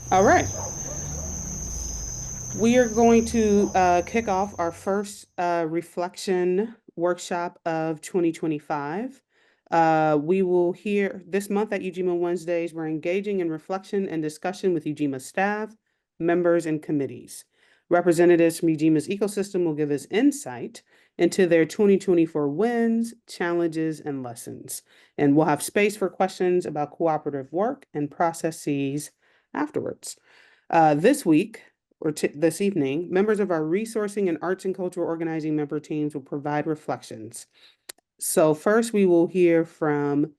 All right. We are going to kick off our first reflection workshop of 2025. We will hear this month at Ujima Wednesdays, we're engaging in reflection and discussion with Ujima staff, members, and committees. Representatives from Ujima's ecosystem will give us insight into their 2024 wins, challenges, and lessons. And we'll have space for questions about cooperative work and processes afterwards. This week, this evening, members of our resourcing and arts and cultural organizing member teams will provide reflections. So first we will hear from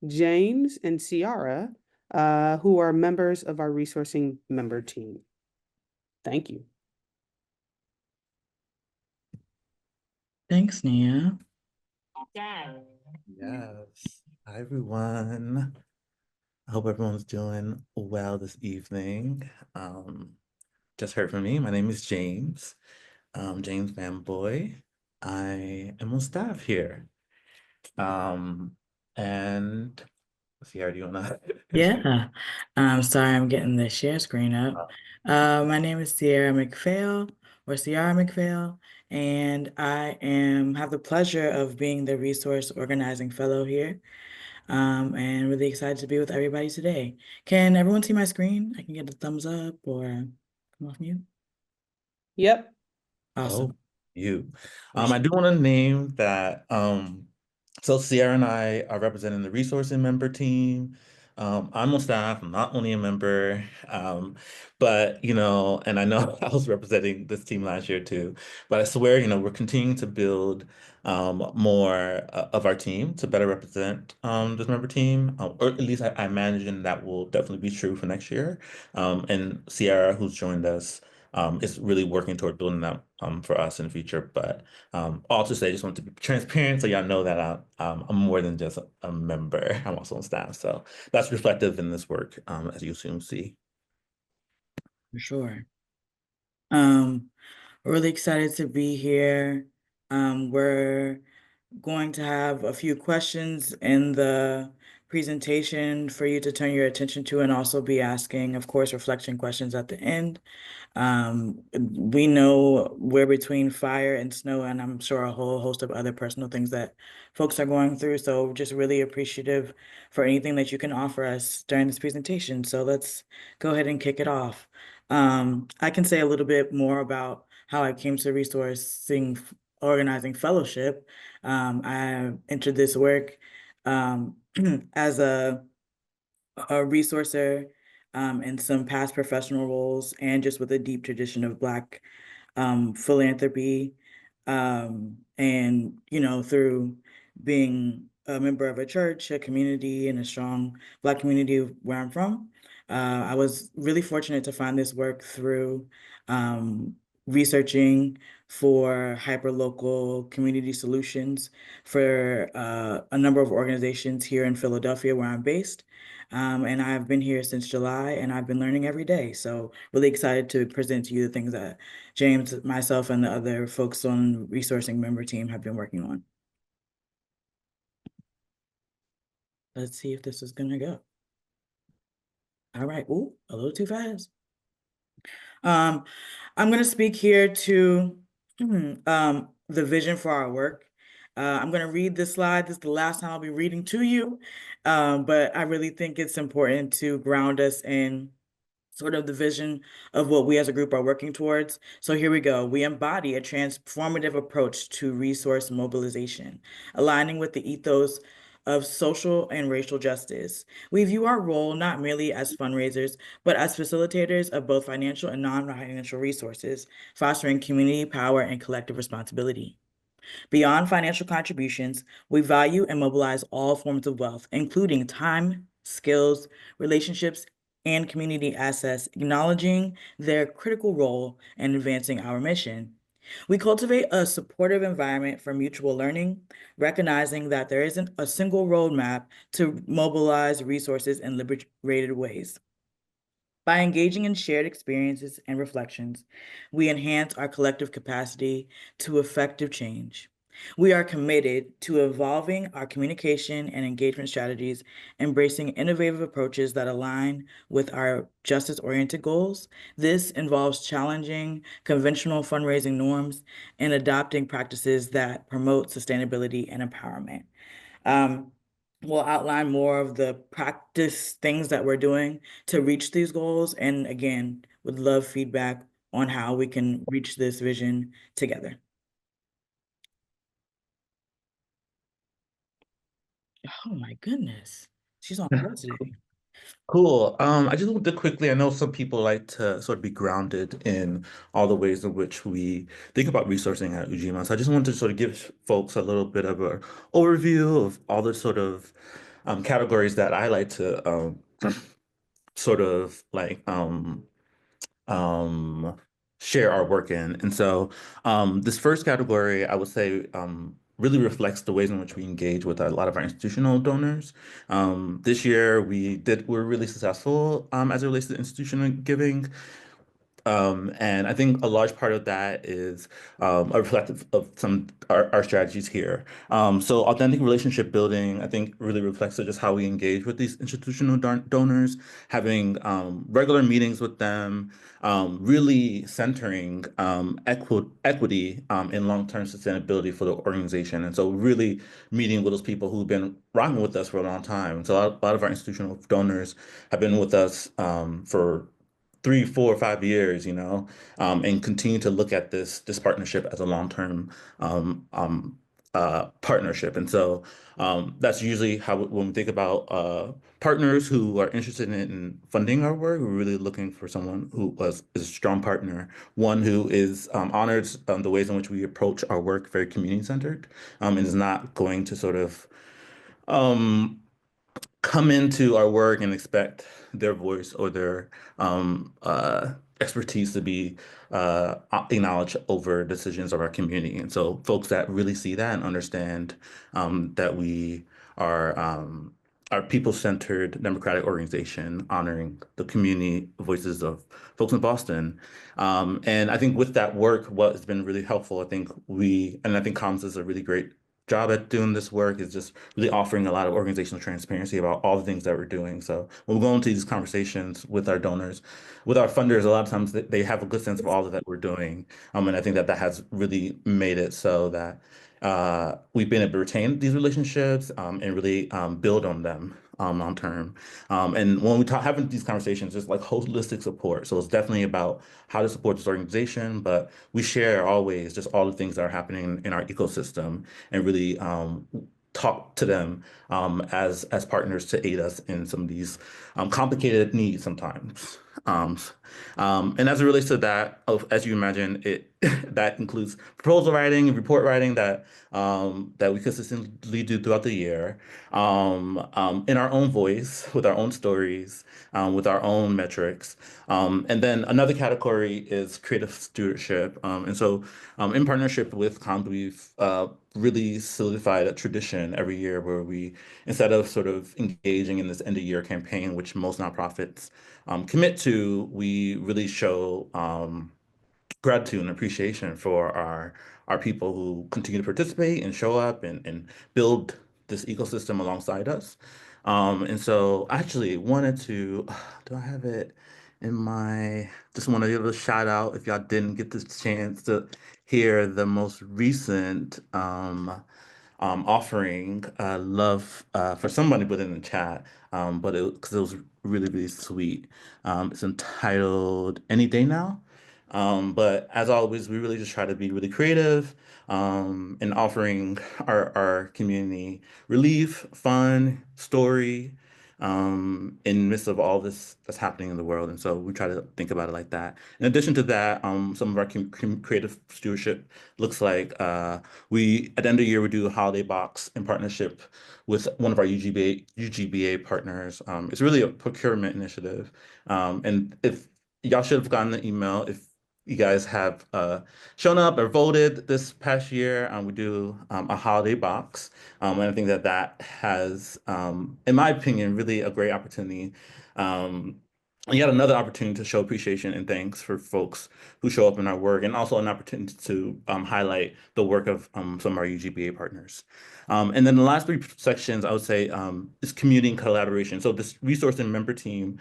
James and Ciara, who are members of our resourcing member team. Thank you. Thanks, Nia. Yes. Hi, everyone. I hope everyone's doing well this evening. Just heard from me. My name is James. James Fanboy. I am on staff here. And Sierra, do you wanna? Yeah. Sorry, I'm getting the share screen up. My name is Sierra McPhail or Ciara McPhail, and I have the pleasure of being the resource organizing fellow here. And really excited to be with everybody today. Can everyone see my screen? I can get a thumbs up or come off mute. Yep. Awesome. Oh, you. I Appreciate do want to name that so Sierra and I are representing the resourcing member team. I'm on staff, I'm not only a member, but and I know I was representing this team last year too, but I swear, we're continuing to build more of our team to better represent this member team, or at least I imagine that will definitely be true for next year. And Sierra, who's joined us, is really working toward building that for us in the future. But all to say, I just want to be transparent so y'all know that I'm more than just a member. I'm also on staff. So that's reflective in this work, as you soon see. for sure. Um, Really excited to be here. We're going to have a few questions in the presentation for you to turn your attention to and also be asking, of course, reflection questions at the end. We know we're between fire and snow, and I'm sure a whole host of other personal things that folks are going through. So just really appreciative for anything that you can offer us during this presentation. So let's go ahead and kick it off. I can say a little bit more about how I came to resourcing organizing fellowship. I entered this work um, as a resourcer in some past professional roles and just with a deep tradition of Black philanthropy. And, through being a member of a church, a community, and a strong Black community where I'm from, I was really fortunate to find this work through researching for hyperlocal community solutions for a number of organizations here in Philadelphia, where I'm based. And I've been here since July and I've been learning every day. So really excited to present to you the things that James, myself, and the other folks on resourcing member team have been working on. Let's see if this is gonna go. All right. Ooh, a little too fast. Um, I'm gonna speak here to the vision for our work. I'm gonna read this slide. This is the last time I'll be reading to you, but I really think it's important to ground us in sort of the vision of what we as a group are working towards. So here we go. We embody a transformative approach to resource mobilization, aligning with the ethos of social and racial justice. We view our role not merely as fundraisers, but as facilitators of both financial and non-financial resources, fostering community power and collective responsibility. Beyond financial contributions, we value and mobilize all forms of wealth, including time, skills, relationships, and community assets, acknowledging their critical role in advancing our mission. We cultivate a supportive environment for mutual learning, recognizing that there isn't a single roadmap to mobilize resources in liberated ways. By engaging in shared experiences and reflections, we enhance our collective capacity to effective change. We are committed to evolving our communication and engagement strategies, embracing innovative approaches that align with our justice-oriented goals. This involves challenging conventional fundraising norms and adopting practices that promote sustainability and empowerment. Um, we'll outline more of the practice things that we're doing to reach these goals. And again, would love feedback on how we can reach this vision together. Oh my goodness. She's on board today. Cool. I just want to quickly, I know some people like to sort of be grounded in all the ways in which we think about resourcing at Ujima. So I just wanted to sort of give folks a little bit of an overview of all the sort of categories that I like to sort of like um, share our work in. And so this first category, I would say, really reflects the ways in which we engage with a lot of our institutional donors. This year, we're really successful as it relates to institutional giving. And I think a large part of that is a reflective of some our strategies here. So authentic relationship building, I think, really reflects just how we engage with these institutional donors, having regular meetings with them, really centering equity in long-term sustainability for the organization. And so really meeting with those people who've been rocking with us for a long time. So a lot of our institutional donors have been with us for 3, 4, 5 years, and continue to look at this partnership as a long-term partnership. And so that's usually how when we think about partners who are interested in funding our work, we're really looking for someone who is a strong partner, one who is honors the ways in which we approach our work very community-centered, and is not going to sort of um, come into our work and expect their voice or their expertise to be acknowledged over decisions of our community. And so folks that really see that and understand that we are our people-centered democratic organization honoring the community voices of folks in Boston. And I think with that work, what has been really helpful, I think Comms is a really great job at doing this work is just really offering a lot of organizational transparency about all the things that we're doing. So when we go into these conversations with our donors, with our funders, a lot of times they have a good sense of all of that we're doing. And I think that has really made it so that we've been able to retain these relationships and really build on them long term. And when we talk having these conversations, it's like holistic support. So it's definitely about how to support this organization, but we share always just all the things that are happening in our ecosystem and really talk to them as partners to aid us in some of these complicated needs sometimes. Um, and as it relates to that, as you imagine, it that includes proposal writing and report writing that we consistently do throughout the year, in our own voice, with our own stories, with our own metrics. And then another category is creative stewardship. And so in partnership with Comms, we've really solidified a tradition every year where we, instead of sort of engaging in this end of year campaign, which most nonprofits commit to, we really show gratitude and appreciation for our people who continue to participate and show up and build this ecosystem alongside us. And so I actually wanted to, do I have it in my, just want to give a shout out if y'all didn't get this chance to hear the most recent offering love for somebody within the chat, but because it was really, really sweet. It's entitled Any Day Now. But as always, we really just try to be really creative in offering our community relief, fun, story, in the midst of all this that's happening in the world. And so we try to think about it like that. In addition to that, some of our creative stewardship looks like we, at the end of the year, we do a holiday box in partnership with one of our UGBA partners. It's really a procurement initiative. And if y'all should have gotten the email if you guys have shown up or voted this past year. We do a holiday box. And I think that has, in my opinion, really a great opportunity. Um, yet another opportunity to show appreciation and thanks for folks who show up in our work, and also an opportunity to highlight the work of some of our UGBA partners. And then the last three sections, I would say, is community and collaboration. So this resource and member team,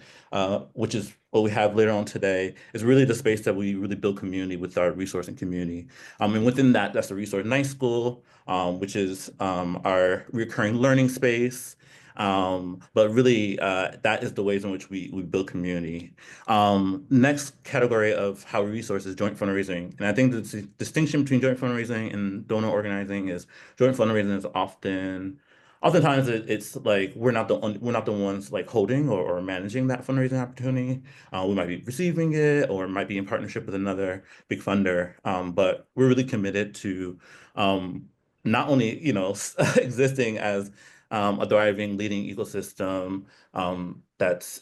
which is what we have later on today, is really the space that we really build community with our resource and community. And within that, that's the Resource Night School, which is our recurring learning space. But really, that is the ways in which we build community. Next category of how we resource is joint fundraising. And I think the distinction between joint fundraising and donor organizing is joint fundraising is oftentimes it's like we're not the ones like holding or managing that fundraising opportunity. We might be receiving it or might be in partnership with another big funder. But we're really committed to not only, existing as a thriving leading ecosystem that's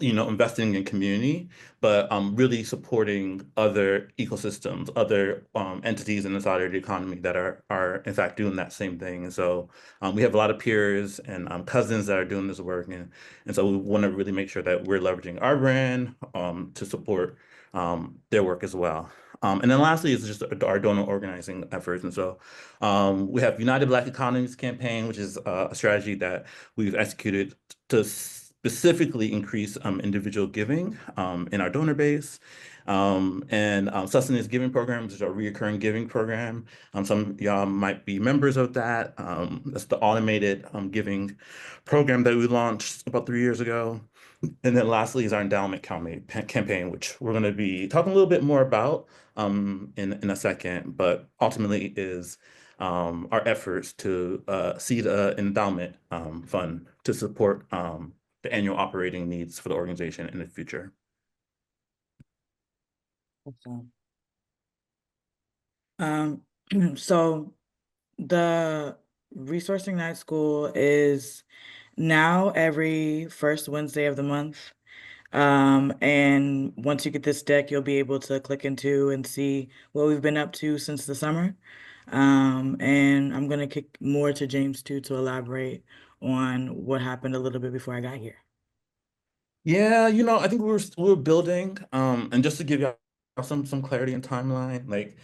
investing in community, but really supporting other ecosystems, other entities in the solidarity economy that are in fact doing that same thing. And so we have a lot of peers and cousins that are doing this work, and so we want to really make sure that we're leveraging our brand to support their work as well. And then lastly is just our donor organizing efforts. And so we have United Black Economies campaign, which is a strategy that we've executed to specifically increase individual giving in our donor base. And Sustenance Giving Program, which is a recurring giving program. Some of y'all might be members of that. That's the automated giving program that we launched about 3 years ago. And then lastly is our endowment campaign, which we're going to be talking a little bit more about in a second, but ultimately is our efforts to seed an endowment fund to support the annual operating needs for the organization in the future. Awesome. So the Resourcing Night School is now every first Wednesday of the month. And once you get this deck, you'll be able to click into and see what we've been up to since the summer. And I'm gonna kick more to James too to elaborate on what happened a little bit before I got here. Yeah, I think we were building, and just to give you some clarity and timeline, like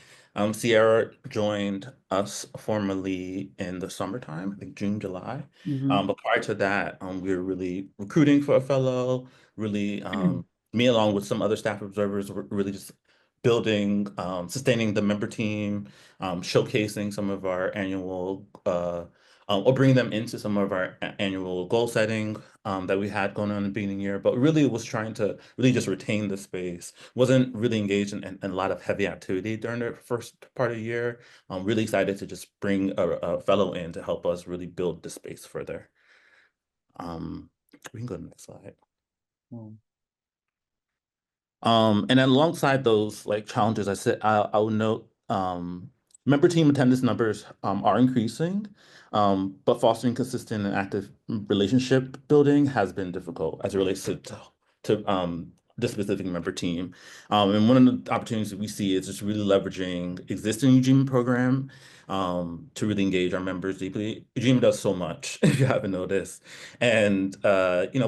Sierra joined us formally in the summertime, I think June, July. Mhm. But prior to that, we were really recruiting for a fellow, really me along with some other staff observers were really just building, sustaining the member team, showcasing some of our annual or bringing them into some of our annual goal setting that we had going on in the beginning year, but really was trying to really just retain the space. Wasn't really engaged in a lot of heavy activity during the first part of the year. I'm really excited to just bring a fellow in to help us really build the space further. We can go to the next slide. Mm. And then alongside those like challenges, I would note member team attendance numbers are increasing, but fostering consistent and active relationship building has been difficult as it relates to this specific member team. And one of the opportunities that we see is just really leveraging existing Ujima program to really engage our members deeply. Ujima does so much, if you haven't noticed. And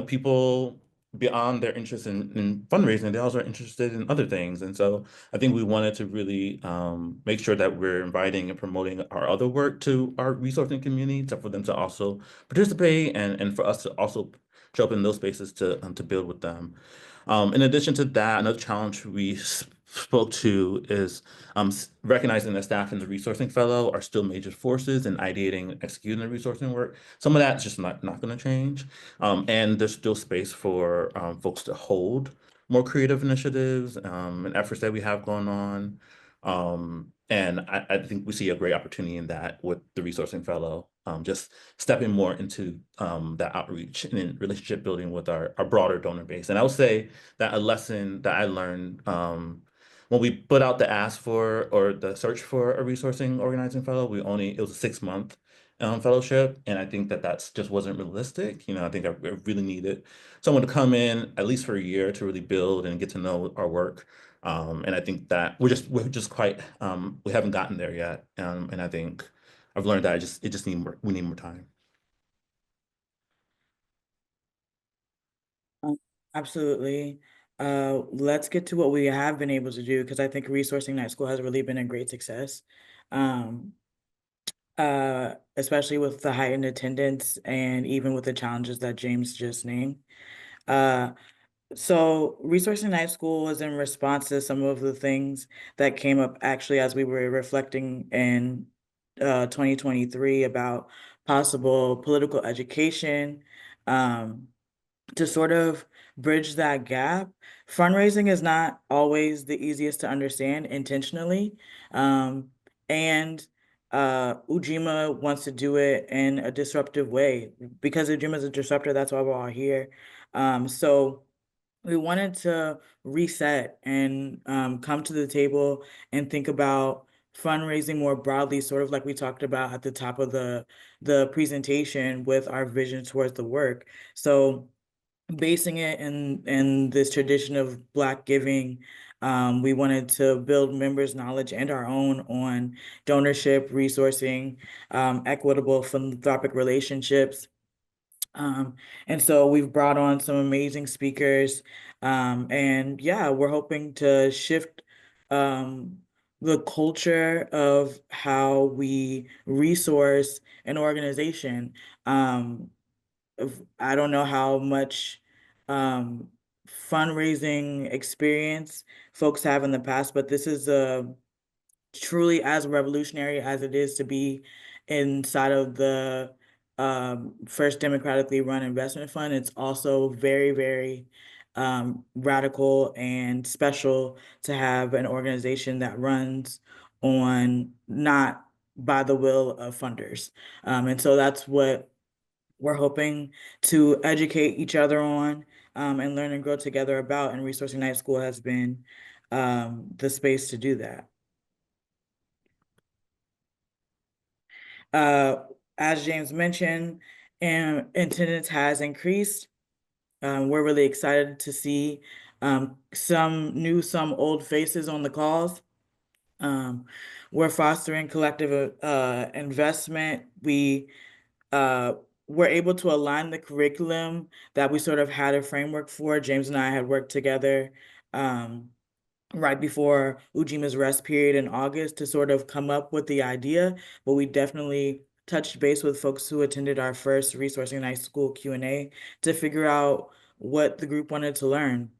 people beyond their interest in fundraising, they also are interested in other things. And so I think we wanted to really make sure that we're inviting and promoting our other work to our resourcing community, for them to also participate and for us to also show up in those spaces to build with them. In addition to that, another challenge we spoke to is recognizing that staff and the resourcing fellow are still major forces in ideating and executing the resourcing work. Some of that's just not going to change. And there's still space for folks to hold more creative initiatives and efforts that we have going on. And I think we see a great opportunity in that with the resourcing fellow, just stepping more into that outreach and in relationship building with our broader donor base. And I would say that a lesson that I learned when we put out the ask for or the search for a resourcing organizing fellow, it was a 6 month fellowship, and I think that that's just wasn't realistic. I think I really needed someone to come in at least for a year to really build and get to know our work. And I think that we're just quite we haven't gotten there yet. And I think I've learned that we need more time. Absolutely. Let's get to what we have been able to do because I think Resourcing Night School has really been a great success. Um, Especially with the heightened attendance and even with the challenges that James just named. Uh, so Resourcing Night School was in response to some of the things that came up actually as we were reflecting in 2023 about possible political education. Um, to sort of bridge that gap. Fundraising is not always the easiest to understand intentionally. Um, and Ujima wants to do it in a disruptive way. Because Ujima is a disruptor, that's why we're all here. So we wanted to reset and come to the table and think about fundraising more broadly, sort of like we talked about at the top of the presentation with our vision towards the work. So basing it in this tradition of Black giving, we wanted to build members' knowledge and our own on donorship, resourcing, equitable philanthropic relationships. Um, and so we've brought on some amazing speakers. And yeah, we're hoping to shift um, the culture of how we resource an organization. I don't know how much um, fundraising experience folks have in the past, but this is truly as revolutionary as it is to be inside of the first democratically run investment fund. It's also very, very radical and special to have an organization that runs on not by the will of funders. And so that's what we're hoping to educate each other on and learn and grow together about. And Resourcing Night School has been the space to do that. Uh, as James mentioned, and attendance has increased. We're really excited to see some new, some old faces on the calls. Um, we're fostering collective investment. Uh, were able to align the curriculum that we sort of had a framework for. James and I had worked together um, right before Ujima's rest period in August to sort of come up with the idea, but we definitely touched base with folks who attended our first Resourcing Night School Q&A to figure out what the group wanted to learn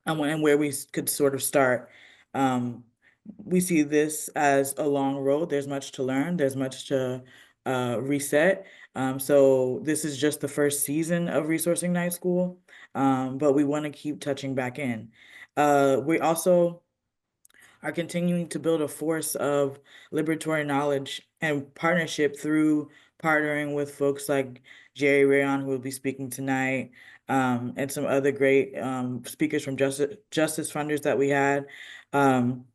and where we could sort of start. Um, we see this as a long road. There's much to learn. There's much to reset. So this is just the first season of Resourcing Night School, but we want to keep touching back in. We also are continuing to build a force of liberatory knowledge and partnership through partnering with folks like Jerry Rayon, who will be speaking tonight, and some other great speakers from justice funders that we had. Um,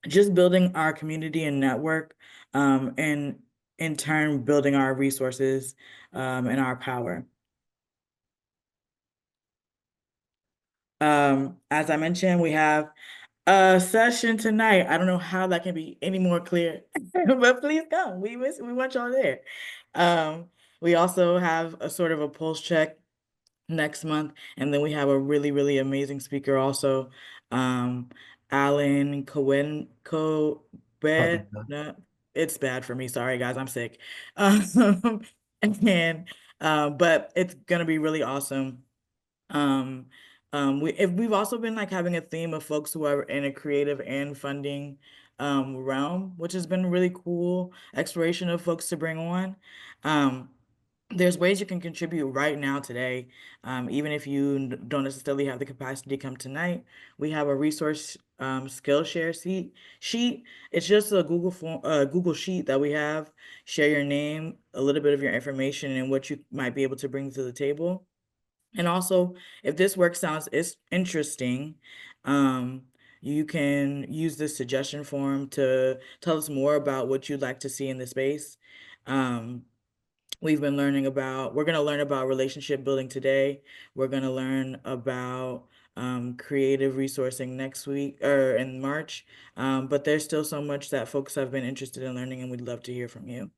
just building our community and network, and in turn building our resources and our power. As I mentioned, we have a session tonight. I don't know how that can be any more clear, but please come. We want y'all there. Um, we also have a sort of a pulse check next month, and then we have a really, really amazing speaker also, Alan Cohen Cobet. No, it's bad for me. Sorry, guys, I'm sick. Um, and but it's gonna be really awesome. Um, we've also been like having a theme of folks who are in a creative and funding realm, which has been really cool exploration of folks to bring on. Um, there's ways you can contribute right now today, even if you don't necessarily have the capacity to come tonight. We have a resource Skillshare sheet. It's just a Google sheet that we have. Share your name, a little bit of your information, and what you might be able to bring to the table. And also, if this work sounds is interesting, um, you can use this suggestion form to tell us more about what you'd like to see in the space. Um, we're going to learn about relationship building today. We're going to learn about creative resourcing next week or in March. But there's still so much that folks have been interested in learning, and we'd love to hear from you.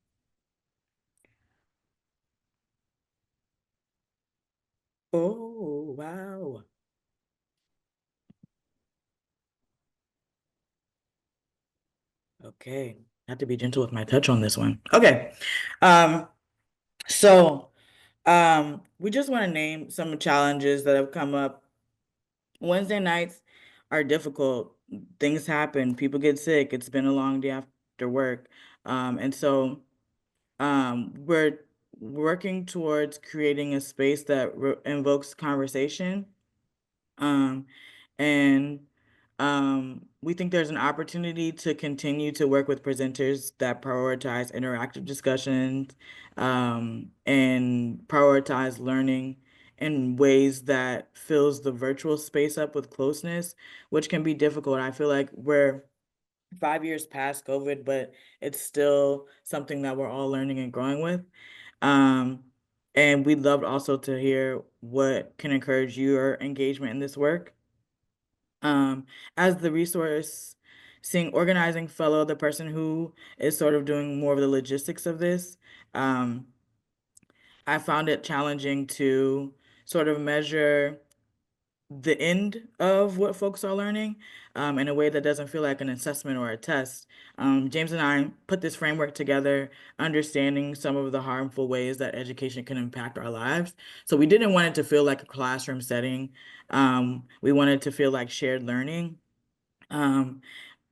Oh, wow. Okay, I have to be gentle with my touch on this one. Okay, so we just want to name some challenges that have come up. Wednesday nights are difficult. Things happen. People get sick. It's been a long day after work. And so we're working towards creating a space that invokes conversation. Um, and we think there's an opportunity to continue to work with presenters that prioritize interactive discussions and prioritize learning in ways that fills the virtual space up with closeness, which can be difficult. I feel like we're 5 years past COVID, but it's still something that we're all learning and growing with. Um, and we'd love also to hear what can encourage your engagement in this work. Um, as the resource seeing organizing fellow, the person who is sort of doing more of the logistics of this, um, I found it challenging to sort of measure the end of what folks are learning in a way that doesn't feel like an assessment or a test. James and I put this framework together, understanding some of the harmful ways that education can impact our lives. So we didn't want it to feel like a classroom setting. We wanted it to feel like shared learning. Um,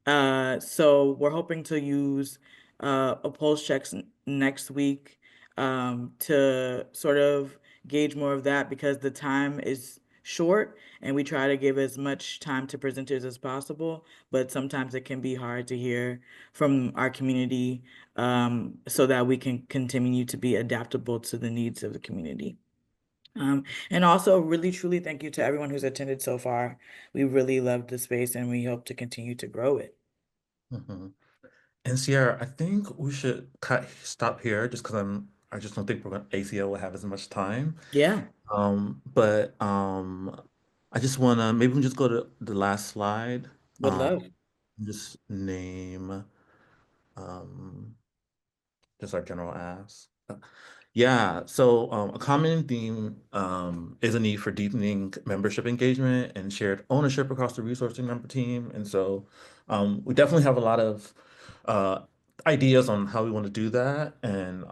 so we're hoping to use a pulse checks next week to sort of gauge more of that because the time is short and we try to give as much time to presenters as possible, but sometimes it can be hard to hear from our community so that we can continue to be adaptable to the needs of the community. And also really truly thank you to everyone who's attended so far. We really loved the space and we hope to continue to grow it. Mhm. And Sierra, I think we should stop here just because I just don't think ACL will have as much time. Yeah, But I just wanna maybe we can just go to the last slide. would love. Just name um just our general ask. Yeah, so a common theme is a need for deepening membership engagement and shared ownership across the resourcing member team. And so we definitely have a lot of uh, ideas on how we want to do that. And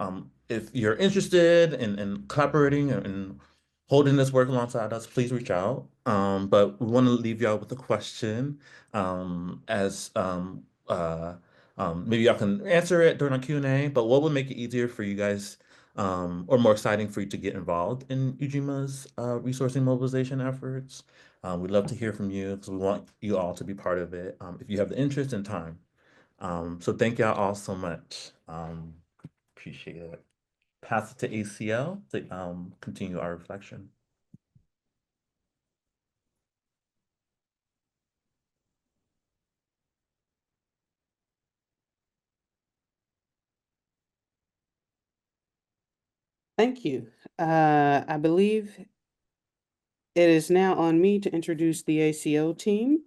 if you're interested in collaborating and holding this work alongside us, please reach out. But we want to leave y'all with a question as maybe y'all can answer it during our Q&A, but what would make it easier for you guys or more exciting for you to get involved in Ujima's resourcing mobilization efforts? We'd love to hear from you because we want you all to be part of it if you have the interest and time. So thank y'all all so much. Appreciate it. Pass it to ACL to continue our reflection. Thank you. I believe it is now on me to introduce the ACO team.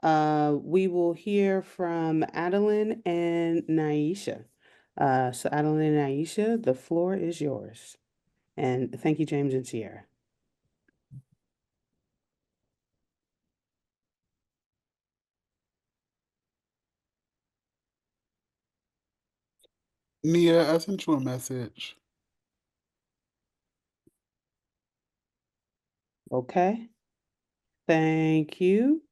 We will hear from Adeline and Naisha. So Adeline and Naisha, the floor is yours. And thank you, James and Sierra. Nia, I sent you a message. Okay. Thank you.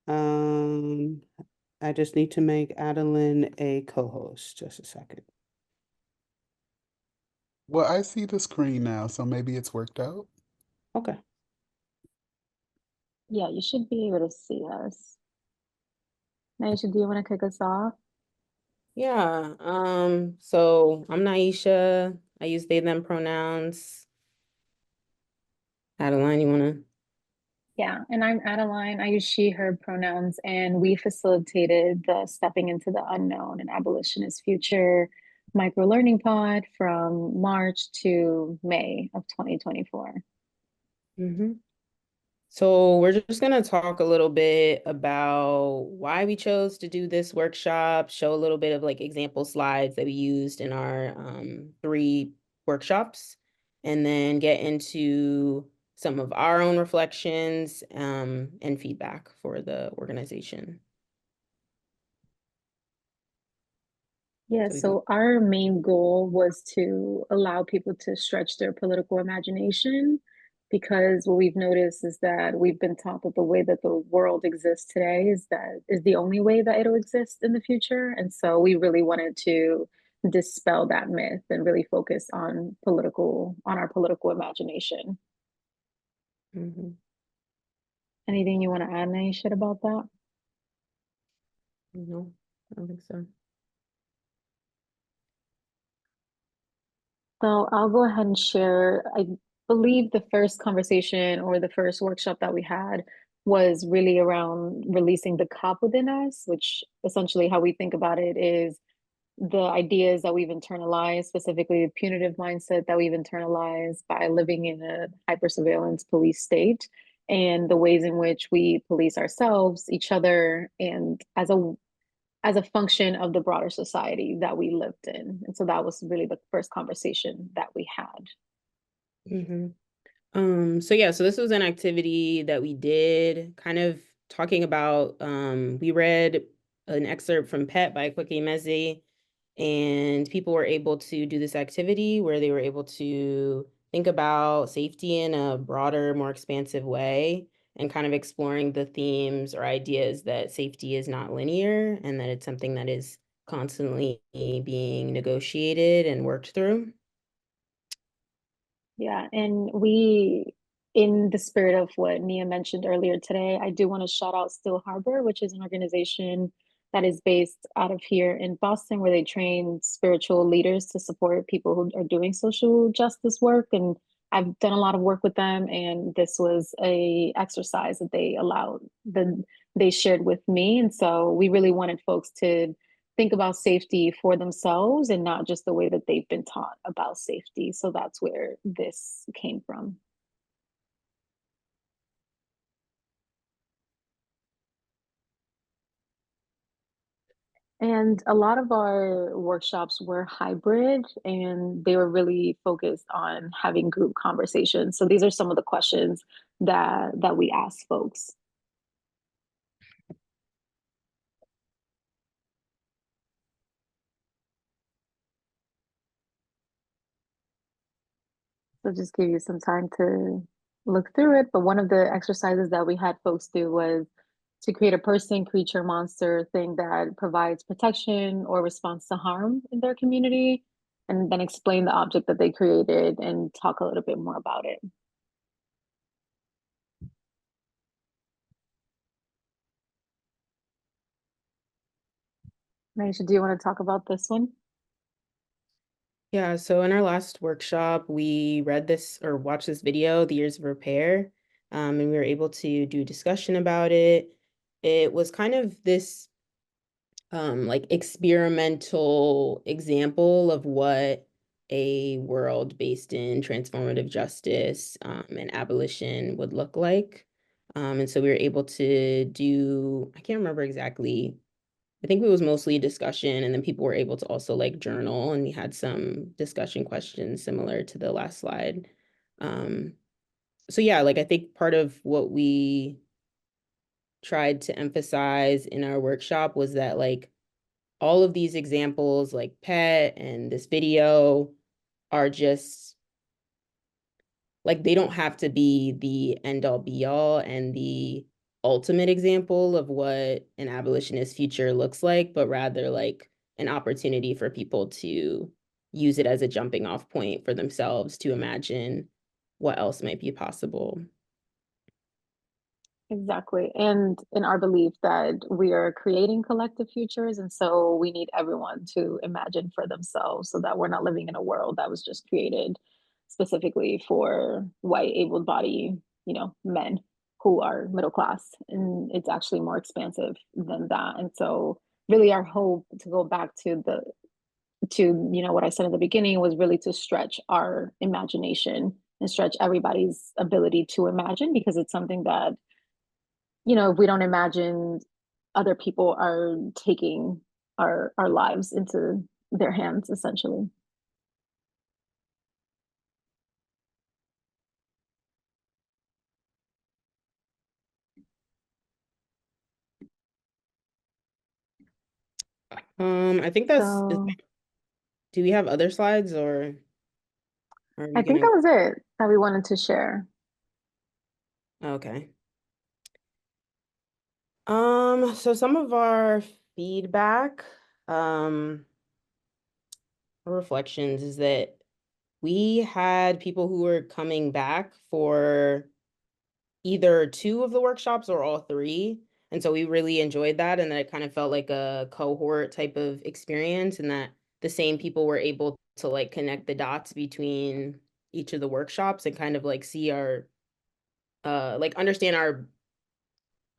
I just need to make Adeline a co-host. Just a second. Well, I see the screen now, so maybe it's worked out. Okay. Yeah, you should be able to see us. Naisha, do you want to kick us off? Yeah, so I'm Naisha. I use they, them pronouns. Adeline, you wanna? Yeah, and I'm Adeline. I use she, her pronouns, and we facilitated the Stepping into the Unknown and Abolitionist Future micro learning pod from March to May of 2024. Mm-hmm. So we're just gonna talk a little bit about why we chose to do this workshop, show a little bit of like example slides that we used in our 3 workshops, and then get into some of our own reflections and feedback for the organization. Yeah, So we can. so our main goal was to allow people to stretch their political imagination because what we've noticed is that we've been taught that the way that the world exists today is the only way that it'll exist in the future. And so we really wanted to dispel that myth and really focus on our political imagination. Mhm. Anything you want to add, Naisha, about that? No, I don't think so. So I'll go ahead and share. I believe the first conversation or the first workshop that we had was really around releasing the cop within us, which essentially how we think about it is the ideas that we've internalized, specifically the punitive mindset that we've internalized by living in a hyper surveillance police state, and the ways in which we police ourselves, each other, and as a function of the broader society that we lived in. And so that was really the first conversation that we had. Hmm. So yeah, so this was an activity that we did, kind of talking about, we read an excerpt from Pet by Kweke, and people were able to do this activity where they were able to think about safety in a broader, more expansive way, and kind of exploring the themes or ideas that safety is not linear and that it's something that is constantly being negotiated and worked through. Yeah, and we, in the spirit of what Nia mentioned earlier today, I do want to shout out Still Harbor, which is an organization that is based out of here in Boston, where they train spiritual leaders to support people who are doing social justice work. And I've done a lot of work with them, and this was a exercise that they shared with me. And so we really wanted folks to think about safety for themselves and not just the way that they've been taught about safety. So that's where this came from. And a lot of our workshops were hybrid and they were really focused on having group conversations. So these are some of the questions that we asked folks. So just give you some time to look through it. But one of the exercises that we had folks do was to create a person, creature, monster thing that provides protection or response to harm in their community, and then explain the object that they created and talk a little bit more about it. Maisha, do you want to talk about this one? Yeah, so in our last workshop, we read this or watched this video, The Years of Repair, and we were able to do discussion about it. It was kind of this like experimental example of what a world based in transformative justice and abolition would look like. And so we were able to do, I can't remember exactly, I think it was mostly discussion, and then people were able to also like journal, and we had some discussion questions similar to the last slide. Um, so yeah, like I think part of what we tried to emphasize in our workshop was that like all of these examples, like Pet and this video, are just like they don't have to be the end all be all and the ultimate example of what an abolitionist future looks like, but rather like an opportunity for people to use it as a jumping off point for themselves to imagine what else might be possible. Exactly. And in our belief that we are creating collective futures. And so we need everyone to imagine for themselves so that we're not living in a world that was just created specifically for white, able bodied, men who are middle class. And it's actually more expansive than that. And so really our hope to go back to what I said in the beginning was really to stretch our imagination and stretch everybody's ability to imagine because it's something that if we don't imagine other people are taking our lives into their hands, essentially. I think that's, So do we have other slides or are I we think gonna, that was it that we wanted to share. okay. So some of our feedback, um, or reflections is that we had people who were coming back for either two of the workshops or all three. And so we really enjoyed that. And that it kind of felt like a cohort type of experience, and that the same people were able to like connect the dots between each of the workshops and kind of like see our like understand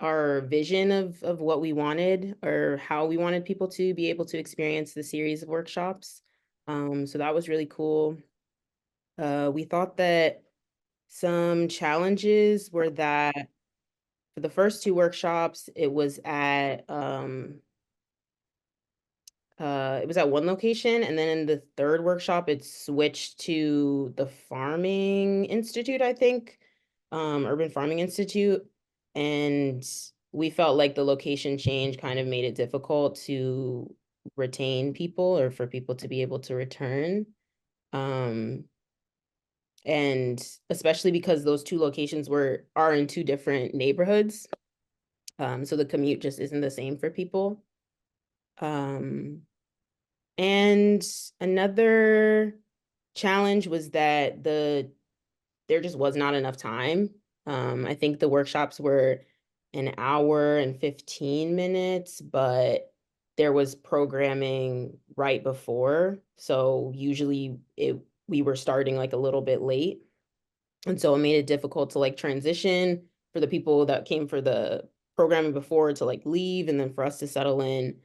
our vision of what we wanted or how we wanted people to be able to experience the series of workshops. So that was really cool. We thought that some challenges were that for the first two workshops, it was at one location, and then in the third workshop, it switched to the Farming Institute, I think, Urban Farming Institute. And we felt like the location change kind of made it difficult to retain people or for people to be able to return. Um, and especially because those two locations are in two different neighborhoods. So the commute just isn't the same for people. Um, and another challenge was that there just was not enough time. I think the workshops were an hour and 15 minutes, but there was programming right before. So usually we were starting like a little bit late. And so it made it difficult to like transition for the people that came for the programming before to like leave, and then for us to settle in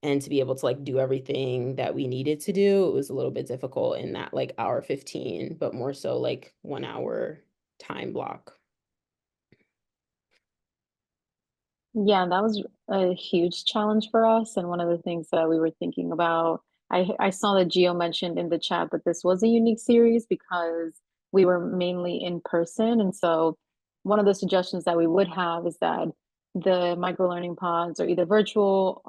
and to be able to like do everything that we needed to do. It was a little bit difficult in that like hour 15, but more so like 1 hour time block. Yeah, that was a huge challenge for us. And one of the things that we were thinking about, I saw that Gio mentioned in the chat that this was a unique series because we were mainly in person. And so one of the suggestions that we would have is that the micro learning pods are either virtual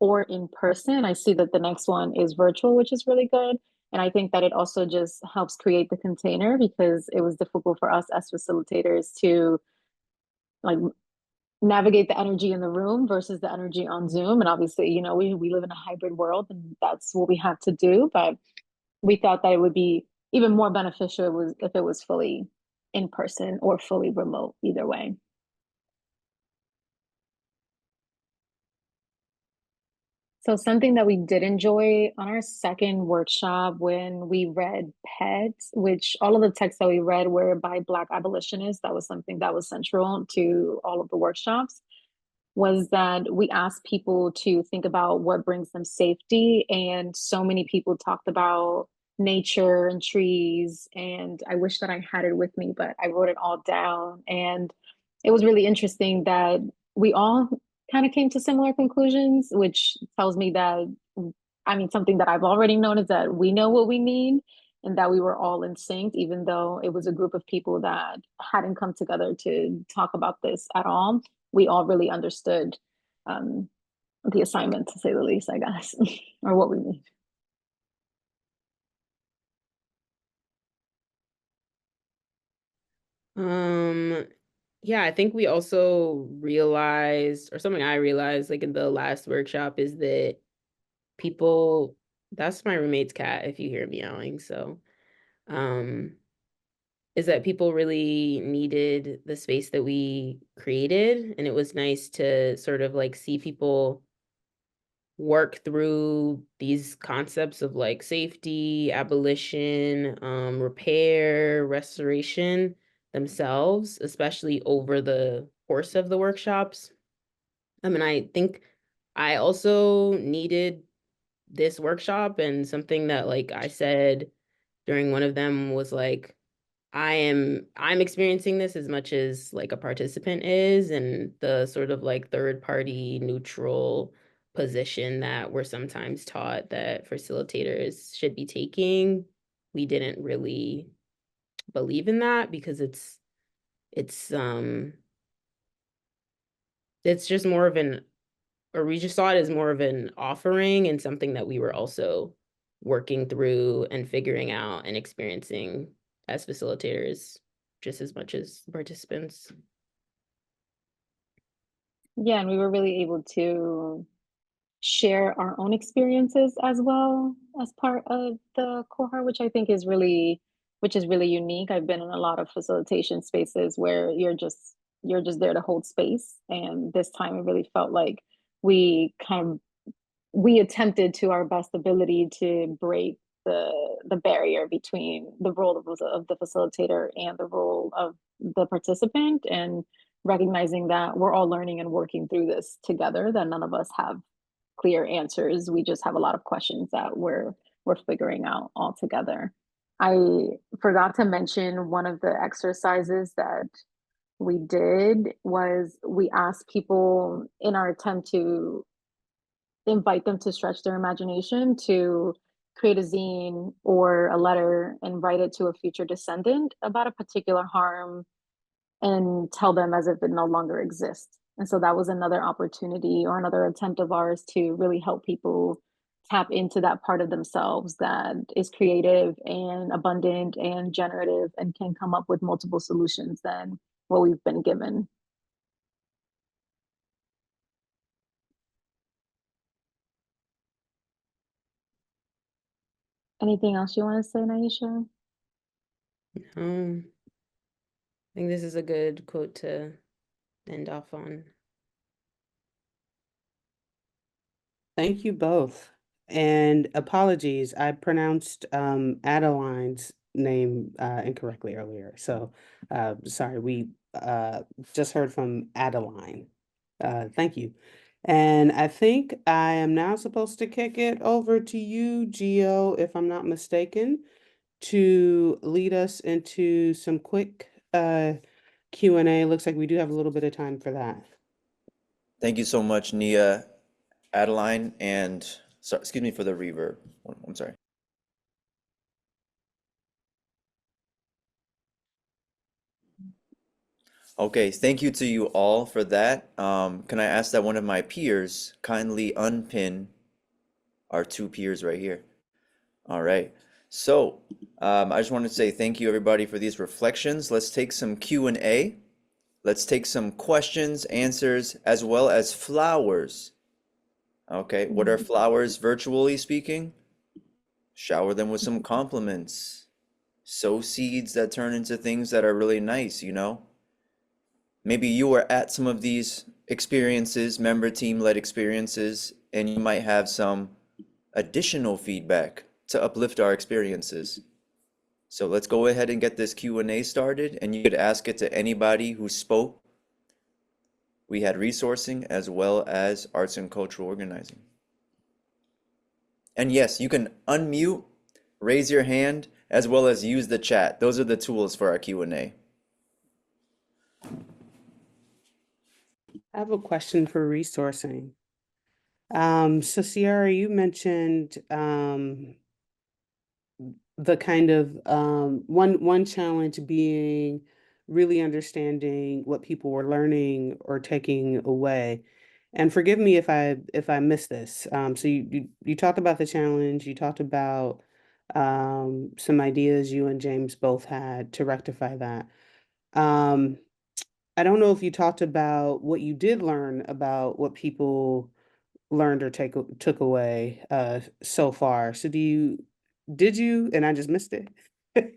or in person. I see that the next one is virtual, which is really good. And I think that it also just helps create the container because it was difficult for us as facilitators to like navigate the energy in the room versus the energy on Zoom. And obviously, we live in a hybrid world and that's what we have to do. But we thought that it would be even more beneficial if it was fully in person or fully remote, either way. So something that we did enjoy on our second workshop when we read Pets, which all of the texts that we read were by Black abolitionists. That was something that was central to all of the workshops. Was that we asked people to think about what brings them safety. And so many people talked about nature and trees. And I wish that I had it with me, but I wrote it all down. And it was really interesting that we all kind of came to similar conclusions, which tells me that, I mean, something that I've already known is that we know what we need and that we were all in sync, even though it was a group of people that hadn't come together to talk about this at all. We all really understood the assignment, to say the least, I guess, or what we need. Um, yeah, I think we also realized, or something I realized like in the last workshop, is that people, that's my roommate's cat if you hear meowing. So, um, is that people really needed the space that we created. And it was nice to sort of like see people work through these concepts of like safety, abolition, repair, restoration themselves, especially over the course of the workshops. I mean, I think I also needed this workshop, and something that like I said during one of them was like, I'm experiencing this as much as like a participant is, and the sort of like third party neutral position that we're sometimes taught that facilitators should be taking. We didn't really believe in that because it's it's just more of an or we just saw it as more of an offering and something that we were also working through and figuring out and experiencing as facilitators just as much as participants. Yeah, and we were really able to share our own experiences as well as part of the cohort, which is really unique. I've been in a lot of facilitation spaces where you're just there to hold space, and this time it really felt like we kind of we attempted to our best ability to break the barrier between the role of the facilitator and the role of the participant, and recognizing that we're all learning and working through this together, that none of us have clear answers. We just have a lot of questions that we're figuring out all together. I forgot to mention one of the exercises that we did was we asked people in our attempt to invite them to stretch their imagination to create a zine or a letter and write it to a future descendant about a particular harm and tell them as if it no longer exists. And so that was another opportunity or another attempt of ours to really help people tap into that part of themselves that is creative and abundant and generative and can come up with multiple solutions than what we've been given. Anything else you want to say, Naisha? I think this is a good quote to end off on. Thank you both. And apologies, I pronounced Adeline's name incorrectly earlier. So sorry, we just heard from Adeline. Thank you. And I think I am now supposed to kick it over to you, Gio, if I'm not mistaken, to lead us into some quick Q&A. Looks like we do have a little bit of time for that. Thank you so much, Nia, Adeline, and excuse me for the reverb. I'm sorry. Okay, thank you to you all for that. Can I ask that one of my peers kindly unpin our two peers right here? All right. So, I just want to say thank you everybody for these reflections. Let's take some Q&A. Let's take some questions, answers, as well as flowers. Okay, what are flowers virtually speaking? Shower them with some compliments. Sow seeds that turn into things that are really nice, you know? Maybe you were at some of these experiences, member team-led experiences, and you might have some additional feedback to uplift our experiences. So let's go ahead and get this Q&A started, and you could ask it to anybody who spoke. We had resourcing as well as arts and cultural organizing. And yes, you can unmute, raise your hand, as well as use the chat. Those are the tools for our Q&A. I have a question for resourcing. So Sierra, you mentioned the kind of one challenge being really understanding what people were learning or taking away. And forgive me if I missed this. So you talked about the challenge, you talked about some ideas you and James both had to rectify that. I don't know if you talked about what you did learn about what people learned or took away so far. So did you, and I just missed it?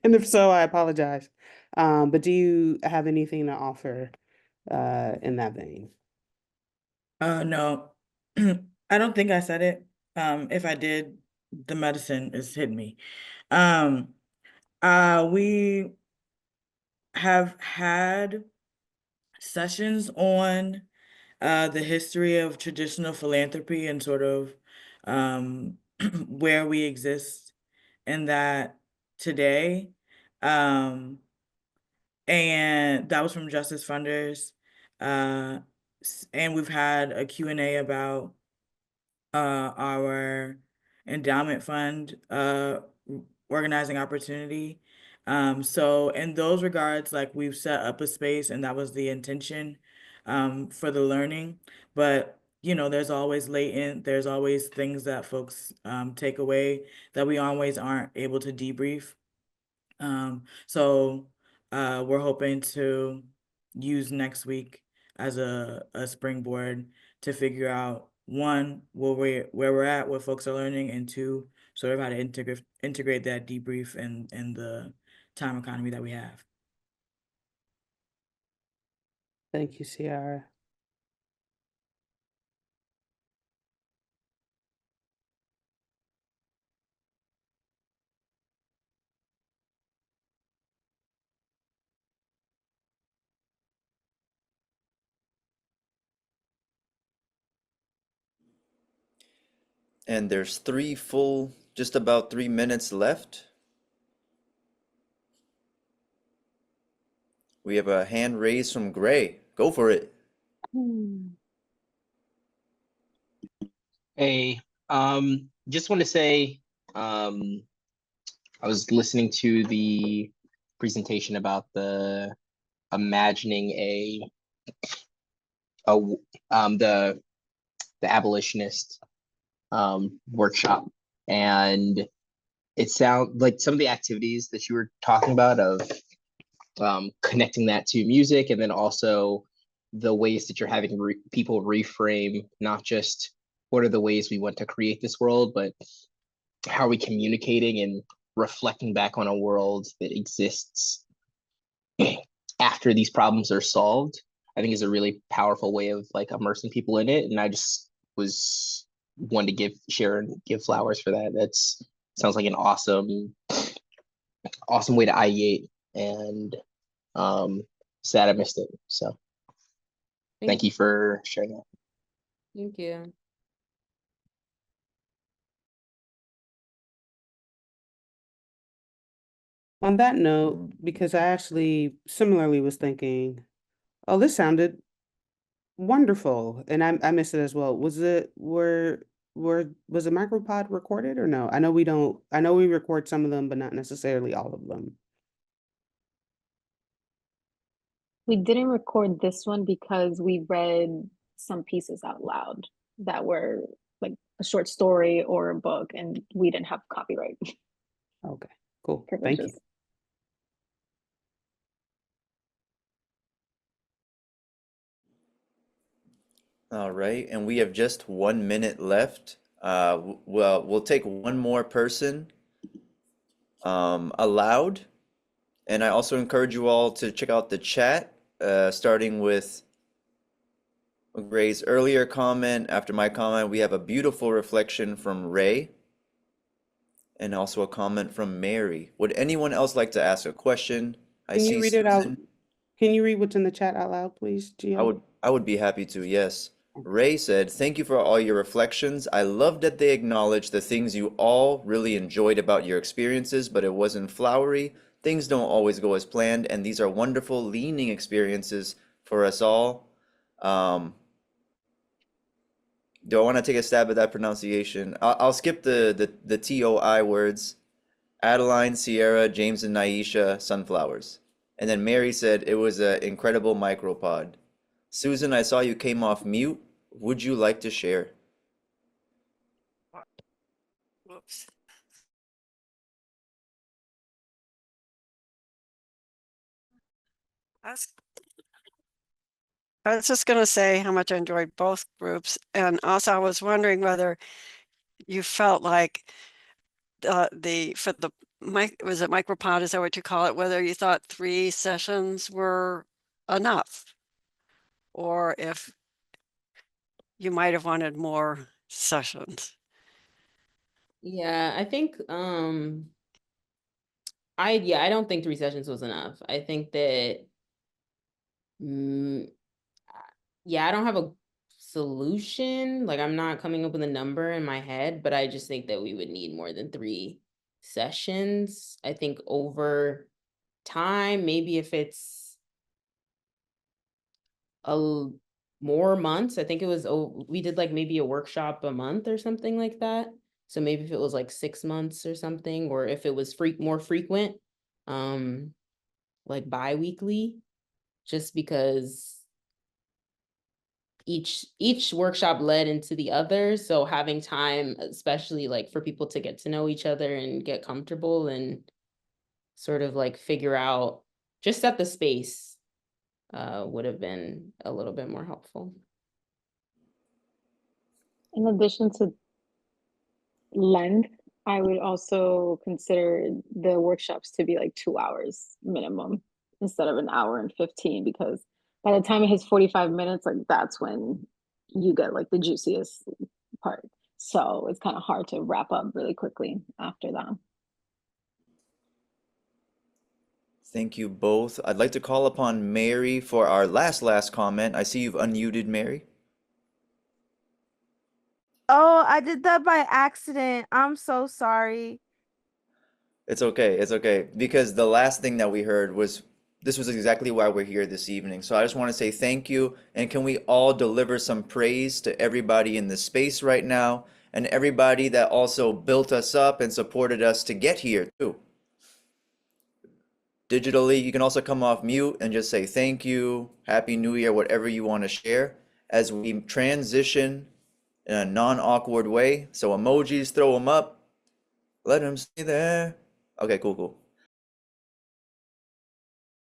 And if so, I apologize. But do you have anything to offer in that vein? No, I don't think I said it. If I did, the medicine is hitting me. We have had sessions on the history of traditional philanthropy and sort of where we exist in that today. And that was from Justice Funders. And we've had a Q&A about our endowment fund organizing opportunity. So in those regards, like we've set up a space and that was the intention for the learning. But there's always there's always things that folks take away that we always aren't able to debrief. So we're hoping to use next week as a springboard to figure out, one, where we're at, what folks are learning, and two, sort of how to integrate that debrief in the time economy that we have. Thank you, Ciara. And there's just about 3 minutes left. We have a hand raised from Gray. Go for it. Hey, just want to say, I was listening to the presentation about the imagining the abolitionist workshop, and it sounds like some of the activities that you were talking about of connecting that to music, and then also the ways that you're having people reframe not just what are the ways we want to create this world, but how are we communicating and reflecting back on a world that exists after these problems are solved, I think is a really powerful way of like immersing people in it. And I just was wanted to share and give flowers for that. That's sounds like an awesome way to ideate, and sad I missed it. So thank you for sharing that. Thank you. On that note, because I actually similarly was thinking, oh, this sounded wonderful, and I missed it as well. Was it was a micropod recorded or no? I know we don't. I know we record some of them, but not necessarily all of them. We didn't record this one because we read some pieces out loud that were like a short story or a book, and we didn't have copyright Okay, cool. Thank you. privileges. All right, and we have just 1 minute left. Well, we'll take one more person allowed. And I also encourage you all to check out the chat, starting with Gray's earlier comment. After my comment, we have a beautiful reflection from Ray and also a comment from Mary. Would anyone else like to ask a question? I Can see you read it out? Susan. Can you read what's in the chat out loud, please, Gio? I would be happy to, yes. Ray said, "Thank you for all your reflections. I love that they acknowledge the things you all really enjoyed about your experiences, but it wasn't flowery. Things don't always go as planned, and these are wonderful, leaning experiences for us all." Do I want to take a stab at that pronunciation? I'll skip the TOI words. Adeline, Sierra, James, and Naisha, sunflowers. And then Mary said it was an incredible micropod. Susan, I saw you came off mute. Would you like to share? Whoops. I was just going to say how much I enjoyed both groups. And also I was wondering whether you felt like was it micropod, is that what you call it? Whether you thought 3 sessions were enough, or if you might have wanted more sessions. Yeah, I think I don't think 3 sessions was enough. I think that yeah, I don't have a solution. Like, I'm not coming up with a number in my head, but I just think that we would need more than 3 sessions. I think over time, maybe if it's more months, I think it was, we did like maybe a workshop a month or something like that. So maybe if it was like 6 months or something, or if it was more frequent, like bi-weekly, just because each workshop led into the other. So having time, especially like for people to get to know each other and get comfortable and sort of like figure out, just set the space, would have been a little bit more helpful. In addition to length, I would also consider the workshops to be like 2 hours minimum instead of an hour and 15, because by the time it hits 45 minutes, like that's when you get like the juiciest part. So it's kind of hard to wrap up really quickly after that. Thank you both. I'd like to call upon Mary for our last comment. I see you've unmuted, Mary. Oh, I did that by accident. I'm so sorry. It's okay, it's okay. Because the last thing that we heard was this was exactly why we're here this evening. So I just want to say thank you, and can we all deliver some praise to everybody in the space right now, and everybody that also built us up and supported us to get here too. Digitally, you can also come off mute and just say thank you, Happy New Year, whatever you want to share as we transition in a non-awkward way. So emojis, throw them up. Let them stay there. Okay, cool, cool.